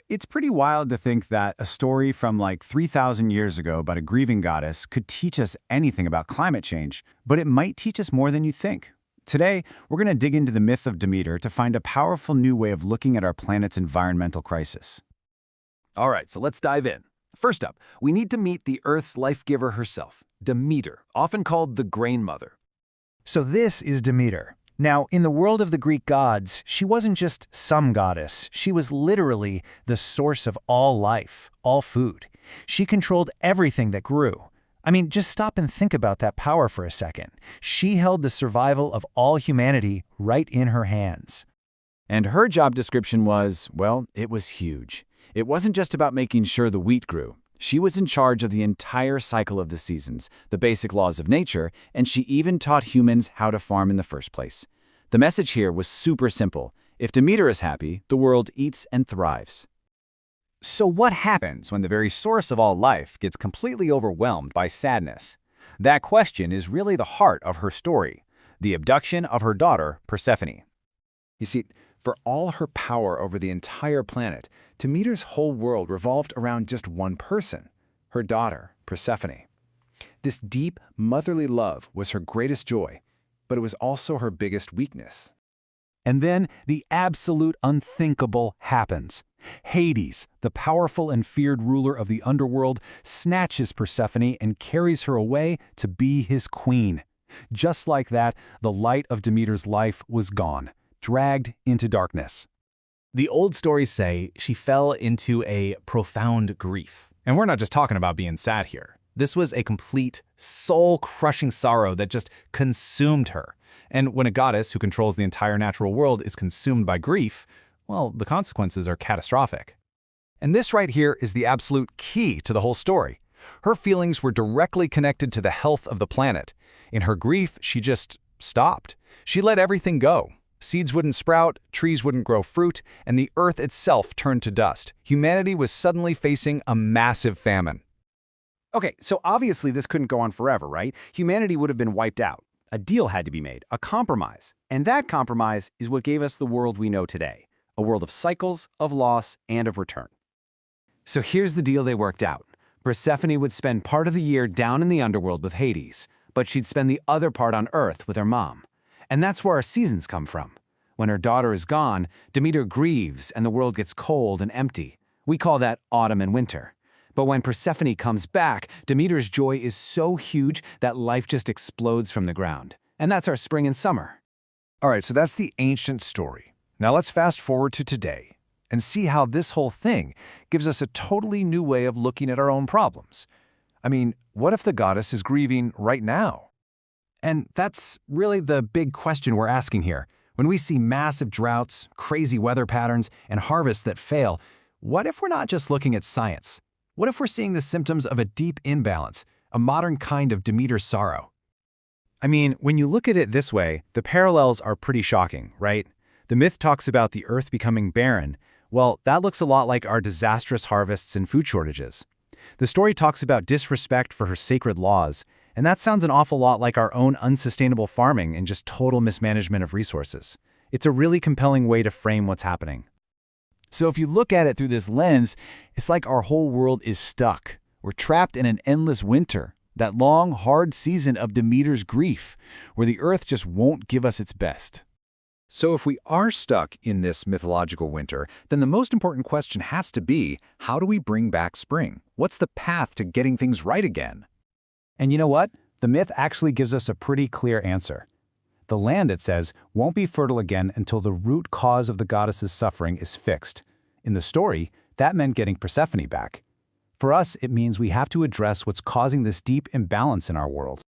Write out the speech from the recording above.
It's pretty wild to think that a story from like 3,000 years ago about a grieving goddess could teach us anything about climate change, but it might teach us more than you think. Today, we're going to dig into the myth of Demeter to find a powerful new way of looking at our planet's environmental crisis. All right, so let's dive in. First up, we need to meet the Earth's life-giver herself, Demeter, often called the Grain Mother. So this is Demeter. Now, in the world of the Greek gods, she wasn't just some goddess. She was literally the source of all life, all food. She controlled everything that grew. I mean, just stop and think about that power for a second. She held the survival of all humanity right in her hands. And her job description was, well, it was huge. It wasn't just about making sure the wheat grew. She was in charge of the entire cycle of the seasons, the basic laws of nature, and she even taught humans how to farm in the first place. The message here was super simple. If Demeter is happy, the world eats and thrives. So what happens when the very source of all life gets completely overwhelmed by sadness? That question is really the heart of her story, the abduction of her daughter, Persephone. You see, for all her power over the entire planet, Demeter's whole world revolved around just one person, her daughter, Persephone. This deep, motherly love was her greatest joy, but it was also her biggest weakness. And then the absolute unthinkable happens. Hades, the powerful and feared ruler of the underworld, snatches Persephone and carries her away to be his queen. Just like that, the light of Demeter's life was gone, dragged into darkness. The old stories say she fell into a profound grief. And we're not just talking about being sad here. This was a complete, soul-crushing sorrow that just consumed her. And when a goddess who controls the entire natural world is consumed by grief, well, the consequences are catastrophic. And this right here is the absolute key to the whole story. Her feelings were directly connected to the health of the planet. In her grief, she just stopped. She let everything go. Seeds wouldn't sprout, trees wouldn't grow fruit, and the earth itself turned to dust. Humanity was suddenly facing a massive famine. Okay, so obviously this couldn't go on forever, right? Humanity would have been wiped out. A deal had to be made, a compromise. And that compromise is what gave us the world we know today, a world of cycles, of loss, and of return. So here's the deal they worked out. Persephone would spend part of the year down in the underworld with Hades, but she'd spend the other part on Earth with her mom. And that's where our seasons come from. When her daughter is gone, Demeter grieves and the world gets cold and empty. We call that autumn and winter. But when Persephone comes back, Demeter's joy is so huge that life just explodes from the ground. And that's our spring and summer. All right, so that's the ancient story. Now let's fast forward to today and see how this whole thing gives us a totally new way of looking at our own problems. I mean, what if the goddess is grieving right now? And that's really the big question we're asking here. When we see massive droughts, crazy weather patterns, and harvests that fail, what if we're not just looking at science? What if we're seeing the symptoms of a deep imbalance, a modern kind of Demeter sorrow? I mean, when you look at it this way, the parallels are pretty shocking, right? The myth talks about the earth becoming barren. Well, that looks a lot like our disastrous harvests and food shortages. The story talks about disrespect for her sacred laws, and that sounds an awful lot like our own unsustainable farming and just total mismanagement of resources. It's a really compelling way to frame what's happening. So if you look at it through this lens, it's like our whole world is stuck. We're trapped in an endless winter, that long, hard season of Demeter's grief, where the earth just won't give us its best. So if we are stuck in this mythological winter, then the most important question has to be, how do we bring back spring? What's the path to getting things right again? And you know what? The myth actually gives us a pretty clear answer. The land, it says, won't be fertile again until the root cause of the goddess's suffering is fixed. In the story, that meant getting Persephone back. For us, it means we have to address what's causing this deep imbalance in our world.